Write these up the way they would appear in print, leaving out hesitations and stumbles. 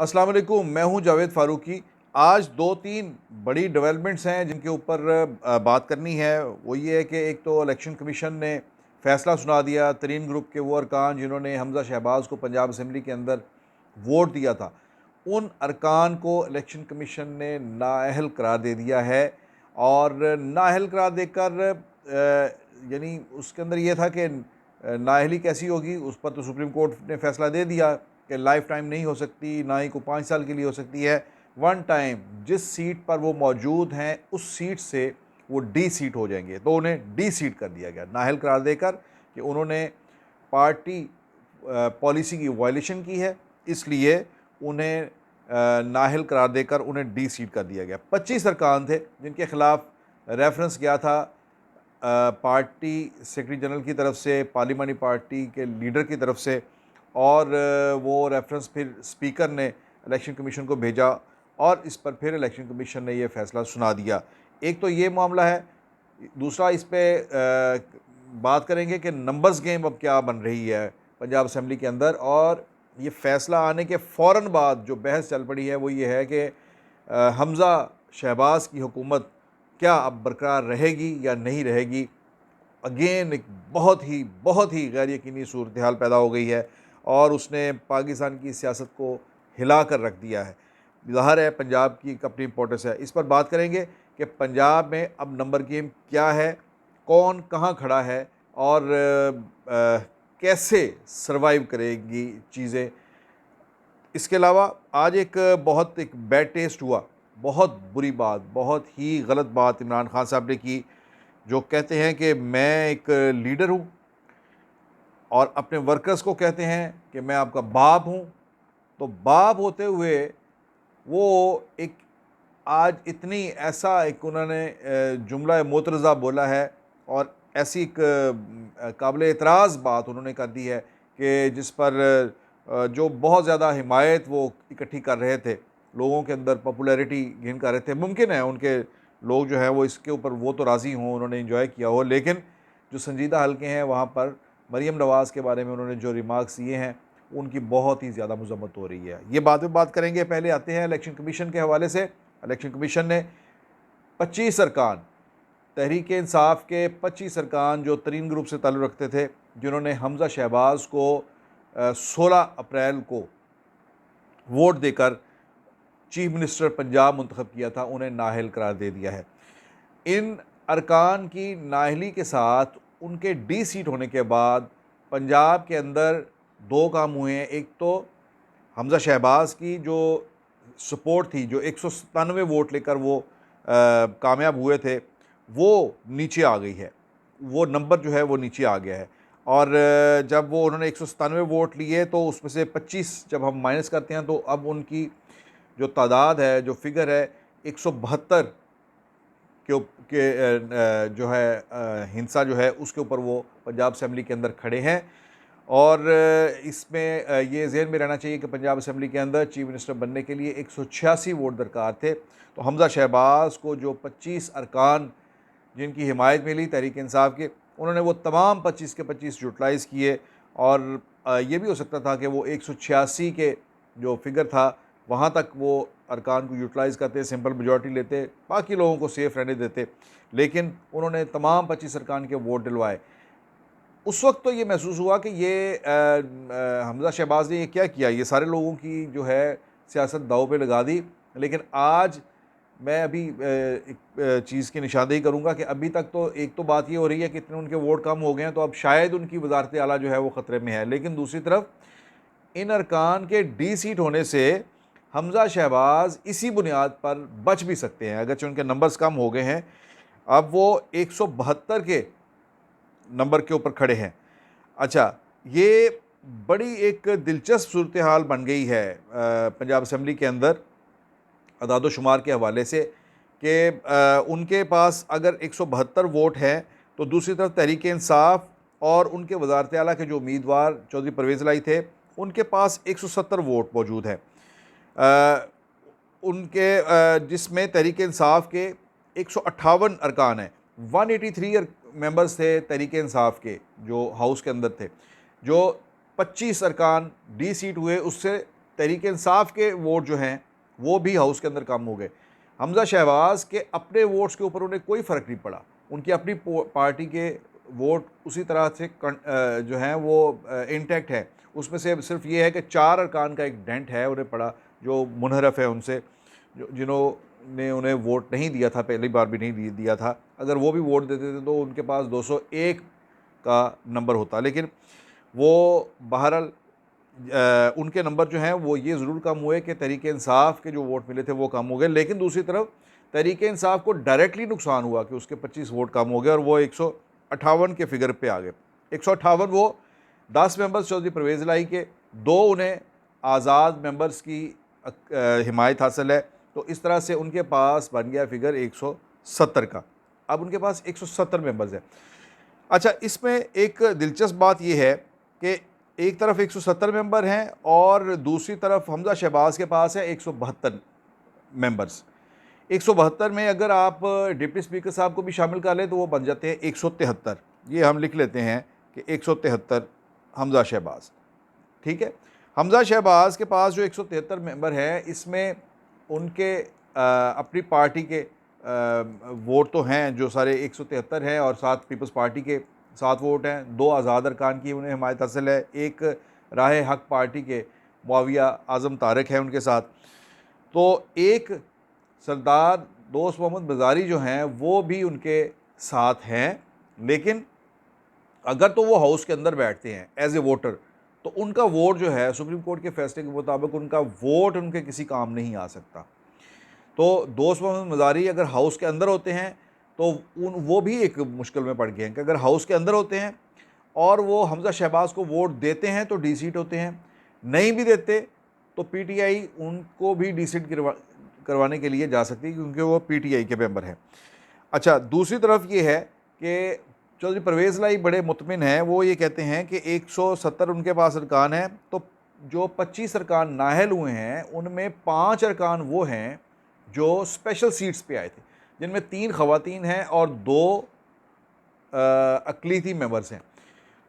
अस्सलाम वालेकुम, मैं हूं जावेद फ़ारूकी। आज दो तीन बड़ी डेवलपमेंट्स हैं जिनके ऊपर बात करनी है। वो ये है कि एक तो इलेक्शन कमीशन ने फ़ैसला सुना दिया, तरीन ग्रुप के वो अरकान जिन्होंने हमज़ा शहबाज़ को पंजाब असम्बली के अंदर वोट दिया था, उन अरकान को इलेक्शन कमीशन ने नाअहल करार दे दिया है। और नाअहल करार देकर यानी उसके अंदर ये था कि नाअहली कैसी होगी, उस पर तो सुप्रीम कोर्ट ने फ़ैसला दे दिया कि लाइफ टाइम नहीं हो सकती, ना ही को 5 साल के लिए हो सकती है। वन टाइम जिस सीट पर वो मौजूद हैं उस सीट से वो डी सीट हो जाएंगे, तो उन्हें डी सीट कर दिया गया नाअहल करार देकर कि उन्होंने पार्टी पॉलिसी की वायलेशन की है, इसलिए उन्हें नाअहल करार देकर उन्हें डी सीट कर दिया गया। 25 अरकान थे जिनके खिलाफ रेफरेंस गया था पार्टी सेक्रेटरी जनरल की तरफ से, पार्लिमानी पार्टी के लीडर की तरफ से, और वो रेफरेंस फिर स्पीकर ने इलेक्शन कमीशन को भेजा और इस पर फिर इलेक्शन कमीशन ने ये फ़ैसला सुना दिया। एक तो ये मामला है। दूसरा, इस पे बात करेंगे कि नंबर्स गेम अब क्या बन रही है पंजाब असम्बली के अंदर। और ये फ़ैसला आने के फ़ौरन बाद जो बहस चल पड़ी है वो ये है कि हमज़ा शहबाज़ की हुकूमत क्या अब बरकरार रहेगी या नहीं रहेगी। अगेन एक बहुत ही गैर यकीनी सूरत हाल पैदा हो गई है और उसने पाकिस्तान की सियासत को हिला कर रख दिया है। ज़ाहिर है पंजाब की एक अपनी इंपॉर्टेंस है। इस पर बात करेंगे कि पंजाब में अब नंबर गेम क्या है, कौन कहाँ खड़ा है और कैसे सरवाइव करेगी चीज़ें। इसके अलावा आज एक बैड टेस्ट हुआ, बहुत बुरी बात, बहुत ही गलत बात इमरान खान साहब ने की, जो कहते हैं कि मैं एक लीडर हूँ और अपने वर्कर्स को कहते हैं कि मैं आपका बाप हूँ। तो बाप होते हुए वो एक आज इतनी ऐसा एक उन्होंने जुमला मोतरज़ा बोला है और ऐसी एक काबिल एतराज़ बात उन्होंने कर दी है कि जिस पर जो बहुत ज़्यादा हिमायत वो इकट्ठी कर रहे थे, लोगों के अंदर पॉपुलैरिटी गेन कर रहे थे। मुमकिन है उनके लोग जो है वो इसके ऊपर वो तो राज़ी हों, उन्होंने इन्जॉय किया हो, लेकिन जो संजीदा हल्के हैं वहाँ पर मरीम नवाज़ के बारे में उन्होंने जो रिमार्क्स दिए हैं उनकी बहुत ही ज़्यादा मजम्मत हो रही है। ये बाद में बात करेंगे। पहले आते हैं इलेक्शन कमीशन के हवाले से। इलेक्शन कमीशन ने 25 अरकान, तहरीक इंसाफ के 25 अरकान जो तरीन ग्रुप से ताल्लुक़ रखते थे, जिन्होंने हमज़ा शहबाज़ को 16 अप्रैल को वोट देकर चीफ मिनिस्टर पंजाब मुंतखब किया था, उन्हें नाअहल करार दे दिया है। इन अरकान की नाअहली के साथ उनके डी सीट होने के बाद पंजाब के अंदर दो काम हुए हैं। एक तो हमज़ा शहबाज़ की जो सपोर्ट थी, जो 197 वोट लेकर वो कामयाब हुए थे, वो नीचे आ गई है, वो नंबर जो है वो नीचे आ गया है। और जब वो उन्होंने 197 वोट लिए तो उसमें से 25 जब हम माइनस करते हैं तो अब उनकी जो तादाद है, जो फिगर है, 172 जो है हिंसा जो है उसके ऊपर वो पंजाब असम्बली के अंदर खड़े हैं। और इसमें ये ज़हन में रहना चाहिए कि पंजाब असम्बली के अंदर चीफ मिनिस्टर बनने के लिए 186 वोट दरकार थे। तो हमज़ा शहबाज़ को जो 25 अरकान जिनकी हिमायत मिली तहरीक इंसाफ के, उन्होंने वो तमाम 25 के 25 यूटिलाइज़ किए। और ये भी हो सकता था कि वो 186 के जो फिगर था वहाँ तक वो अरकान को यूटिलाइज़ करते, सिंपल मेजॉरिटी लेते, बाकी लोगों को सेफ़ रहने देते, लेकिन उन्होंने तमाम 25 अरकान के वोट दिलवाए। उस वक्त तो ये महसूस हुआ कि ये हमज़ा शहबाज़ ने ये क्या किया, ये सारे लोगों की जो है सियासत दाव पे लगा दी। लेकिन आज मैं अभी एक चीज़ की निशानदेही करूँगा कि अभी तक तो एक तो बात ये हो रही है कि इतने उनके वोट कम हो गए हैं तो अब शायद उनकी वज़ारत आला जो है वो ख़तरे में है। लेकिन दूसरी तरफ इन अरकान के डी सीट होने से हमज़ा शहबाज़ इसी बुनियाद पर बच भी सकते हैं, अगरचे उनके नंबर्स कम हो गए हैं। अब वो 172 के नंबर के ऊपर खड़े हैं। अच्छा, ये बड़ी एक दिलचस्प सूरत हाल बन गई है पंजाब असम्बली के अंदर अदाद शुमार के हवाले से कि उनके पास अगर 172 वोट हैं तो दूसरी तरफ तहरीक इंसाफ और उनके वज़ारत आला के जो उम्मीदवार चौधरी परवेज़ लाई थे उनके पास 170 वोट मौजूद हैं। जिसमें तहरीक इंसाफ के 158 अरकान हैं। 183 मेंबर्स थे तहरीक इंसाफ के जो हाउस के अंदर थे। जो 25 अरकान डी सीट हुए उससे तहरीक इंसाफ के वोट जो हैं वो भी हाउस के अंदर कम हो गए। हमज़ा शहबाज के अपने वोट्स के ऊपर उन्हें कोई फ़र्क नहीं पड़ा, उनकी अपनी पार्टी के वोट उसी तरह से जो हैं वो इंटैक्ट है। उसमें से सिर्फ ये है कि 4 अरकान का एक डेंट है उन्हें पड़ा, जो मुनहरफ है उनसे, जो जिन्होंने उन्हें वोट नहीं दिया था, पहली बार भी नहीं दिया था। अगर वो भी वोट देते थे तो उनके पास 201 का नंबर होता, लेकिन वो बहरहाल उनके नंबर जो हैं वो ये ज़रूर कम हुए कि तहरीक इंसाफ के जो वोट मिले थे वो कम हो गए। लेकिन दूसरी तरफ तहरीक इंसाफ को डायरेक्टली नुकसान हुआ कि उसके 25 वोट कम हो गए और वो 158 के फिगर पे आ गए। 158 वो 10 मेंबर्स चौधरी परवेज़ इलाही के, 2 उन्हें आज़ाद मेंबर्स की हिमायत हासिल है, तो इस तरह से उनके पास बन गया फिगर 170 का। अब उनके पास 170 मेंबर्स हैं। अच्छा, इसमें एक दिलचस्प बात यह है कि एक तरफ 170 मेंबर हैं और दूसरी तरफ हमज़ा शहबाज के पास है 172 मेंबर्स। 172 में अगर आप डिप्टी स्पीकर साहब को भी शामिल कर लें तो वो बन जाते हैं 173। ये हम लिख लेते हैं कि 173 हमज़ा शहबाज, ठीक है। हमज़ा शहबाज के पास जो 173 मेंबर हैं, इसमें उनके अपनी पार्टी के वोट तो हैं जो सारे 173 हैं, और 7 पीपल्स पार्टी के 7 वोट हैं, 2 आज़ाद अरकान की उन्हें हिमायत हासिल है, एक राह हक पार्टी के मुआविया आज़म तारक है उनके साथ। तो एक सरदार दोस्त मोहम्मद बाज़ारी जो हैं वो भी उनके साथ हैं, लेकिन अगर तो वो हाउस के अंदर बैठते हैं एज ए वोटर, तो उनका वोट जो है सुप्रीम कोर्ट के फैसले के मुताबिक उनका वोट उनके किसी काम नहीं आ सकता। तो दोस्त मोहम्मद बाज़ारी अगर हाउस के अंदर होते हैं तो वो भी एक मुश्किल में पड़ गए हैं कि अगर हाउस के अंदर होते हैं और वो हमज़ा शहबाज को वोट देते हैं तो डी सीट होते हैं, नहीं भी देते तो पीटीआई उनको भी डी सीट करवाने के लिए जा सकती है क्योंकि वो पीटीआई के मेंबर हैं। अच्छा, दूसरी तरफ ये है कि चौधरी परवेज़ इलाही बड़े मुतमिन हैं, वो ये कहते हैं कि 170 उनके पास अरकान हैं, तो जो 25 अरकान नाहल हुए हैं उनमें 5 अरकान वो हैं जो स्पेशल सीट्स पे आए थे, जिनमें 3 ख़वातीन हैं और 2 अक़लीती मेंबर्स हैं।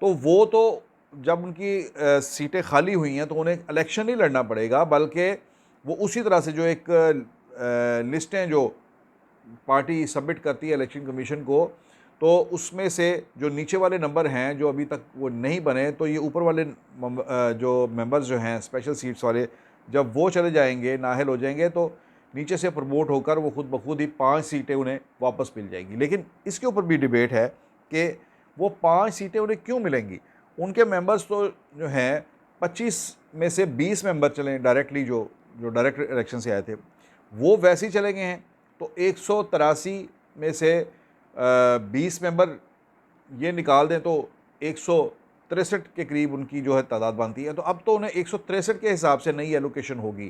तो वो तो जब उनकी सीटें खाली हुई हैं तो उन्हें इलेक्शन नहीं लड़ना पड़ेगा, बल्कि वो उसी तरह से जो एक लिस्टें जो पार्टी सबमिट करती है इलेक्शन कमीशन को, तो उसमें से जो नीचे वाले नंबर हैं जो अभी तक वो नहीं बने, तो ये ऊपर वाले जो मेंबर्स जो हैं स्पेशल सीट्स वाले, जब वो चले जाएंगे, नाहल हो जाएंगे, तो नीचे से प्रमोट होकर वो खुद ब खुद ही 5 सीटें उन्हें वापस मिल जाएंगी। लेकिन इसके ऊपर भी डिबेट है कि वो 5 सीटें उन्हें क्यों मिलेंगी। उनके मेंबर्स तो जो हैं 25 में से 20 मेंबर चले डायरेक्टली, जो डायरेक्ट इलेक्शन से आए थे वो वैसे ही चले गए हैं। तो 183 में से 20 मेंबर ये निकाल दें तो 163 के करीब उनकी जो है तादाद बनती है। तो अब तो उन्हें 163 के हिसाब से नई एलोकेशन होगी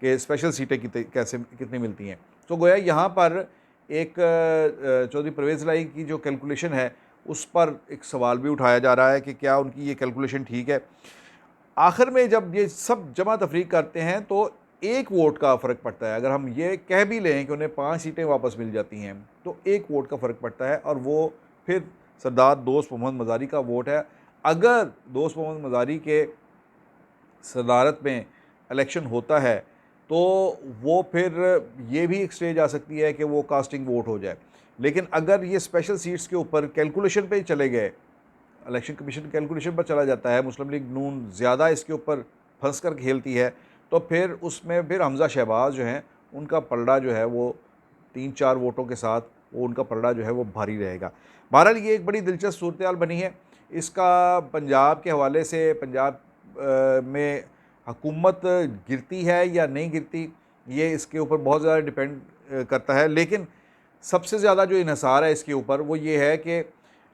कि स्पेशल सीटें कितनी मिलती हैं। तो गोया यहाँ पर एक चौधरी परवेज़ इलाही की जो कैलकुलेशन है उस पर एक सवाल भी उठाया जा रहा है कि क्या उनकी ये कैलकुलेशन ठीक है। आखिर में जब ये सब जमा तफरीक करते हैं तो एक वोट का फ़र्क पड़ता है। अगर हम ये कह भी लें कि उन्हें 5 सीटें वापस मिल जाती हैं तो एक वोट का फ़र्क पड़ता है, और वो फिर सरदार दोस्त मोहम्मद मज़ारी का वोट है। अगर दोस्त मोहम्मद मज़ारी के सदारत में इलेक्शन होता है तो वो फिर ये भी एक स्टेज आ सकती है कि वो कास्टिंग वोट हो जाए। लेकिन अगर ये स्पेशल सीट्स के ऊपर कैलकुलेशन पे ही चले गए, इलेक्शन कमीशन कैलकुलेशन पर चला जाता है, मुस्लिम लीग नून ज़्यादा इसके ऊपर फंस कर खेलती है, तो फिर उसमें फिर हमज़ा शहबाज जो हैं उनका पलड़ा जो है वो 3-4 वोटों के साथ वो उनका पलड़ा जो है वो भारी रहेगा। बहरहाल ये एक बड़ी दिलचस्प सूरत बनी है। इसका पंजाब के हवाले से, पंजाब में हुकूमत गिरती है या नहीं गिरती, ये इसके ऊपर बहुत ज़्यादा डिपेंड करता है। लेकिन सबसे ज़्यादा जो इन्हिसार है इसके ऊपर वो ये है कि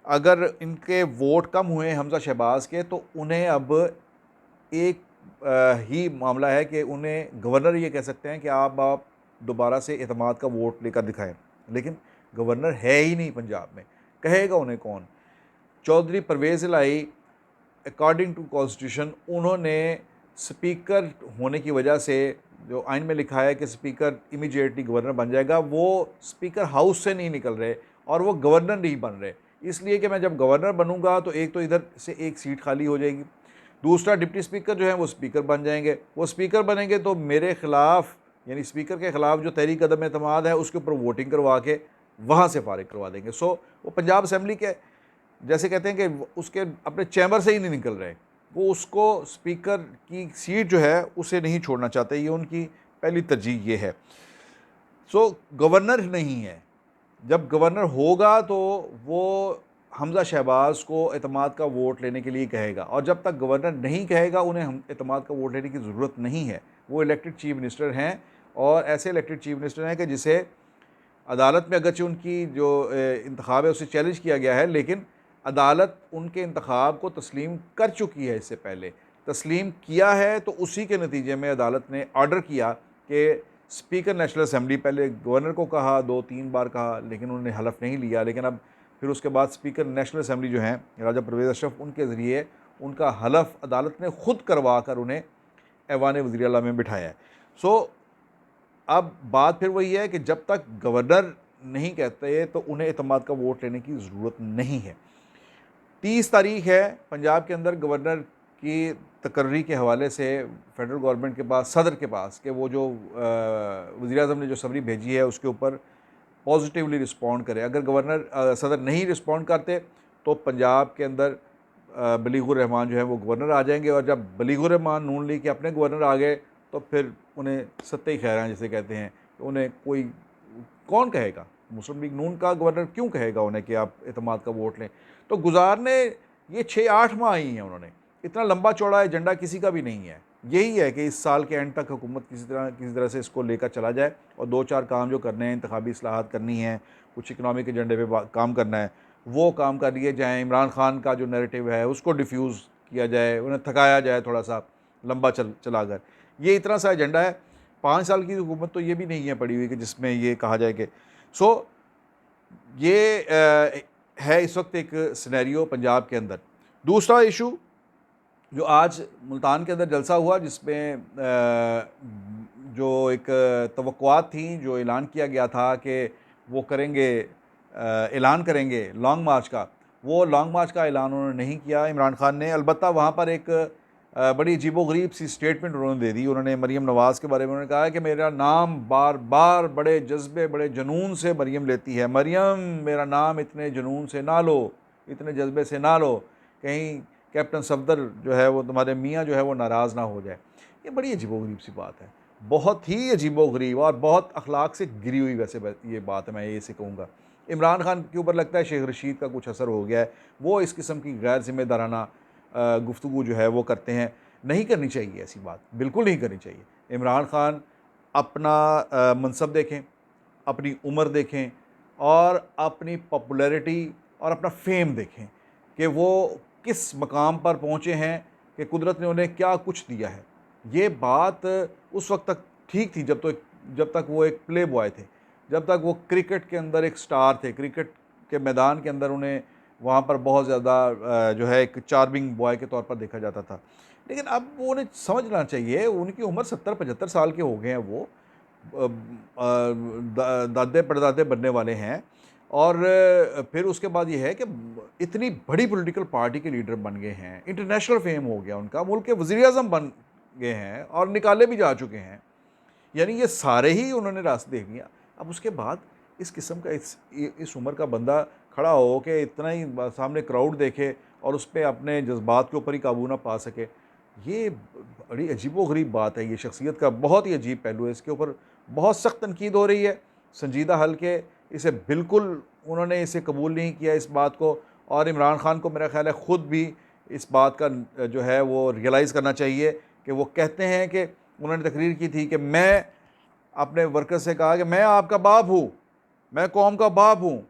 अगर इनके वोट कम हुए हमज़ा शहबाज के, तो उन्हें अब एक ही मामला है कि उन्हें गवर्नर ये कह सकते हैं कि आप दोबारा से एतमाद का वोट लेकर दिखाएं। लेकिन गवर्नर है ही नहीं पंजाब में, कहेगा उन्हें कौन। चौधरी परवेज़ इलाही अकॉर्डिंग टू कॉन्स्टिट्यूशन उन्होंने स्पीकर होने की वजह से, जो आइन में लिखा है कि स्पीकर इमीडिएटली गवर्नर बन जाएगा, वो स्पीकर हाउस से नहीं निकल रहे और वो गवर्नर नहीं बन रहे। इसलिए कि मैं जब गवर्नर बनूंगा तो एक तो इधर से एक सीट खाली हो जाएगी, दूसरा, डिप्टी स्पीकर जो है वो स्पीकर बन जाएंगे। वो स्पीकर बनेंगे तो मेरे ख़िलाफ़, यानी स्पीकर के ख़िलाफ़ जो तहरीक अदम एतमाद है उसके ऊपर वोटिंग करवा के वहाँ से फारिग करवा देंगे। सो वो पंजाब असम्बली के, जैसे कहते हैं कि उसके अपने चैम्बर से ही नहीं निकल रहे, वो उसको स्पीकर की सीट जो है उसे नहीं छोड़ना चाहते। ये उनकी पहली तरजीह ये है। सो गवर्नर नहीं है, जब गवर्नर होगा तो वो हमज़ा शहबाज को एतमाद का वोट लेने के लिए कहेगा, और जब तक गवर्नर नहीं कहेगा उन्हें हम एतमाद का वोट लेने की ज़रूरत नहीं है। वो इलेक्टेड चीफ मिनिस्टर हैं, और ऐसे इलेक्टेड चीफ मिनिस्टर हैं कि जिसे अदालत में अगरचे उनकी जो इंतखाब है उसे चैलेंज किया गया है, लेकिन अदालत उनके इंतखाब को तस्लीम कर चुकी है। इससे पहले तस्लीम किया है, तो उसी के नतीजे में अदालत ने ऑर्डर किया कि स्पीकर नेशनल असम्बली, पहले गवर्नर को कहा, 2-3 बार कहा, लेकिन उन्होंने हलफ नहीं लिया। लेकिन अब फिर उसके बाद स्पीकर नेशनल असम्बली जो हैं राजा परवेज़ अशरफ, उनके ज़रिए उनका हलफ अदालत ने ख़ुद करवा कर उन्हें ऐवान वज़ीर आला में बिठाया है। सो अब बात फिर वही है कि जब तक गवर्नर नहीं कहते तो उन्हें एतमाद का वोट लेने की ज़रूरत नहीं है। 30 तारीख है पंजाब के अंदर गवर्नर की तकर्री के हवाले से फेडरल गवर्नमेंट के पास, सदर के पास, कि वो जो वज़ीर-ए-आज़म ने जो समरी भेजी है उसके ऊपर पॉजिटिवली रिस्पॉन्ड करे। अगर गवर्नर सदर नहीं रिस्पॉन्ड करते तो पंजाब के अंदर बलीगुर रहमान जो है वो गवर्नर आ जाएंगे, और जब बलीगुर रहमान नून लीग के अपने गवर्नर आ गए तो फिर उन्हें सत्ते ही खैर जिसे कहते हैं, तो उन्हें कोई कौन कहेगा, मुस्लिम लीग नून का गवर्नर क्यों कहेगा उन्हें कि आप एतमाद का वोट लें। तो गुजारने ये 6-8 माह ही हैं, उन्होंने इतना लंबा चौड़ा एजेंडा किसी का भी नहीं है। यही है कि इस साल के एंड तक हुकूमत किसी तरह से इसको लेकर चला जाए, और 2-4 काम जो करने हैं, इंतखाबी इस्लाहात करनी है, कुछ इकनॉमिक एजेंडे पे काम करना है, वो काम कर लिए जाएँ। इमरान खान का जो नैरेटिव है उसको डिफ्यूज़ किया जाए, उन्हें थकाया जाए थोड़ा सा लंबा चला कर। ये इतना सा एजेंडा है। 5 साल की हुकूमत तो ये भी नहीं है पड़ी हुई कि जिसमें ये कहा जाए कि ये है इस वक्त एक सिनेरियो पंजाब के अंदर। दूसरा इशू जो आज मुल्तान के अंदर जलसा हुआ, जिसमें जो एक तवक्कुआत थी, जो ऐलान किया गया था कि वो करेंगे, ऐलान करेंगे लॉन्ग मार्च का, वो लॉन्ग मार्च का ऐलान उन्होंने नहीं किया इमरान खान ने। अलबत्ता वहाँ पर एक बड़ी अजीबोगरीब सी स्टेटमेंट उन्होंने दे दी। उन्होंने मरीम नवाज़ के बारे में उन्होंने कहा कि मेरा नाम बार बार बड़े जज्बे, बड़े जुनून से मरीम लेती है, मरीम मेरा नाम इतने जुनून से ना लो, इतने जज्बे से ना लो, कहीं कैप्टन सफदर जो है वो तुम्हारे मियाँ जो है वो नाराज़ ना हो जाए। ये बड़ी अजीबोगरीब सी बात है, बहुत ही अजीबोगरीब और बहुत अखलाक से गिरी हुई वैसे ये बात है, मैं ये से कहूँगा। इमरान खान के ऊपर लगता है शेख रशीद का कुछ असर हो गया है, वो इस किस्म की गैर ज़िम्मेदाराना गुफ्तगू जो है वो करते हैं। नहीं करनी चाहिए ऐसी बात, बिल्कुल नहीं करनी चाहिए। इमरान खान अपना मनसब देखें, अपनी उम्र देखें, और अपनी पॉपुलैरिटी और अपना फेम देखें कि वो किस मकाम पर पहुँचे हैं, कि कुदरत ने उन्हें क्या कुछ दिया है। ये बात उस वक्त तक ठीक थी जब तक वो एक प्ले बॉय थे, जब तक वो क्रिकेट के अंदर एक स्टार थे, क्रिकेट के मैदान के अंदर उन्हें वहाँ पर बहुत ज़्यादा जो है एक चार्मिंग बॉय के तौर पर देखा जाता था। लेकिन अब वो उन्हें समझना चाहिए, उनकी उम्र 70-75 साल के हो गए हैं, वो दादे परदादे बनने वाले हैं, और फिर उसके बाद ये है कि इतनी बड़ी पॉलिटिकल पार्टी के लीडर बन गए हैं, इंटरनेशनल फेम हो गया उनका, मुल्क के वज़ीर-ए-आज़म बन गए हैं और निकाले भी जा चुके हैं, यानी ये सारे ही उन्होंने रास्ते देख लिया। अब उसके बाद इस किस्म का इस उम्र का बंदा खड़ा हो के इतना ही सामने क्राउड देखे और उस पर अपने जज्बात के ऊपर ही काबू ना पा सके, ये बड़ी अजीबोगरीब बात है। ये शख्सियत का बहुत ही अजीब पहलू है, इसके ऊपर बहुत सख्त तनकीद हो रही है, संजीदा हल के इसे बिल्कुल उन्होंने इसे कबूल नहीं किया इस बात को। और इमरान खान को मेरा ख़्याल है ख़ुद भी इस बात का जो है वो रियलाइज़ करना चाहिए कि वो कहते हैं कि उन्होंने तकरीर की थी कि मैं अपने वर्कर से कहा कि मैं आपका बाप हूँ, मैं कौम का बाप हूँ,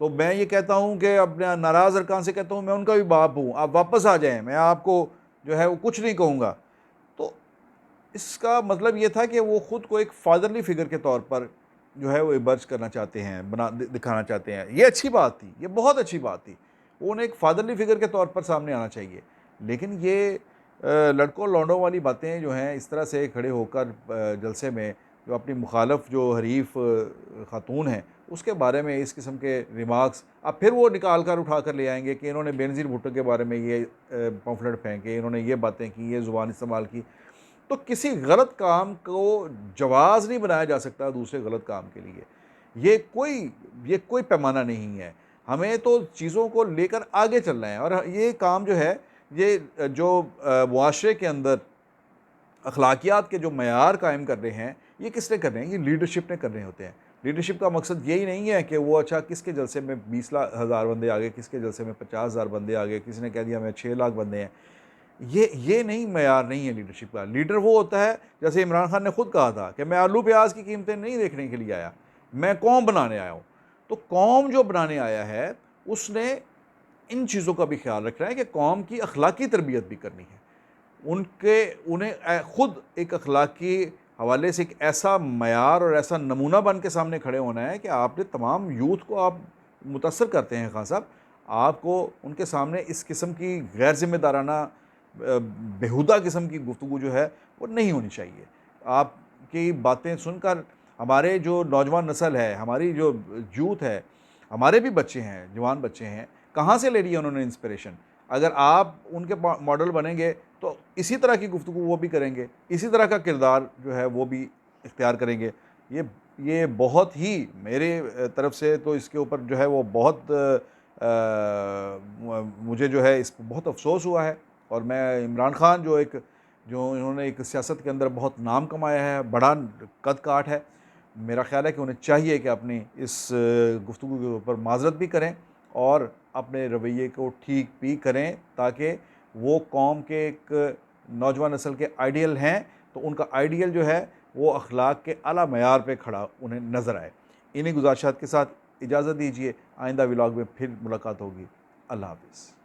तो मैं ये कहता हूँ कि अपने नाराज़ अरकान से कहता हूँ मैं उनका भी बाप हूँ, आप वापस आ जाएँ, मैं आपको जो है वो कुछ नहीं कहूँगा। तो इसका मतलब ये था कि वो ख़ुद को एक फादरली फ़िगर के तौर पर जो है वो इमर्ज करना चाहते हैं, दिखाना चाहते हैं। ये अच्छी बात थी, ये बहुत अच्छी बात थी, वो उन्हें एक फादरली फ़िगर के तौर पर सामने आना चाहिए। लेकिन ये लड़कों लौंडों वाली बातें जो हैं, इस तरह से खड़े होकर जलसे में जो अपनी मुखालफ जो हरीफ ख़ातून हैं उसके बारे में इस किस्म के रिमार्क्स अब फिर वो निकाल कर उठा कर ले आएंगे कि इन्होंने बेनज़ीर भुट्टो के बारे में ये पम्फलेट फेंके, इन्होंने ये बातें की, ये ज़ुबान इस्तेमाल की। तो किसी गलत काम को जवाज़ नहीं बनाया जा सकता दूसरे गलत काम के लिए। ये कोई ये कोई पैमाना नहीं है। हमें तो चीज़ों को लेकर आगे चलना है, और ये काम जो है, ये जो मुआशरे के अंदर अखलाकियात के जो मयार कायम कर रहे हैं, ये किसने कर रहे हैं? ये लीडरशिप ने कर रहे होते हैं। लीडरशिप का मकसद यही नहीं है कि वो अच्छा किसके जलसे में 20,000 बंदे आ गए, किसके जलसे में 50,000 बंदे आ गए, किसी ने कह दिया मैं 6 लाख बंदे हैं। ये नहीं, मयार नहीं है लीडरशिप का। लीडर वो होता है, जैसे इमरान खान ने खुद कहा था कि मैं आलू प्याज की कीमतें नहीं देखने के लिए आया, मैं कौम बनाने आया हूँ। तो कौम जो बनाने आया है उसने इन चीज़ों का भी ख्याल रखना है कि कौम की अखलाकी तरबियत भी करनी है। उन्हें खुद एक अखलाकी हवाले से एक ऐसा मयार और ऐसा नमूना बन के सामने खड़े होना है कि आपने तमाम यूथ को आप मुतासर करते हैं। खान साहब, आपको उनके सामने इस किस्म की गैर ज़िम्मेदाराना बेहुदा किस्म की गुफ्तगू जो है वो नहीं होनी चाहिए। आपकी बातें सुनकर हमारे जो नौजवान नस्ल है, हमारी जो यूथ है, हमारे भी बच्चे हैं, जवान बच्चे हैं, कहाँ से ले रही है उन्होंने इंस्पिरेशन? अगर आप उनके मॉडल बनेंगे तो इसी तरह की गुफ्तगू वो भी करेंगे, इसी तरह का किरदार जो है वो भी इख्तियार करेंगे। ये बहुत ही मेरे तरफ से तो इसके ऊपर जो है वो बहुत मुझे जो है इस पर बहुत अफसोस हुआ है। और मैं इमरान खान जो इन्होंने एक सियासत के अंदर बहुत नाम कमाया है, बड़ा कद काठ है, मेरा ख़्याल है कि उन्हें चाहिए कि अपनी इस गुफ्तगू के ऊपर माज़रत भी करें और अपने रवैये को ठीक भी करें, ताकि वो कौम के एक नौजवान नस्ल के आइडियल हैं तो उनका आइडियल जो है वो अखलाक के आला मयार पे खड़ा उन्हें नज़र आए। इन्हीं गुज़ारिशात के साथ इजाज़त दीजिए, आइंदा व्लॉग में फिर मुलाकात होगी। अल्लाह हाफ़िज़।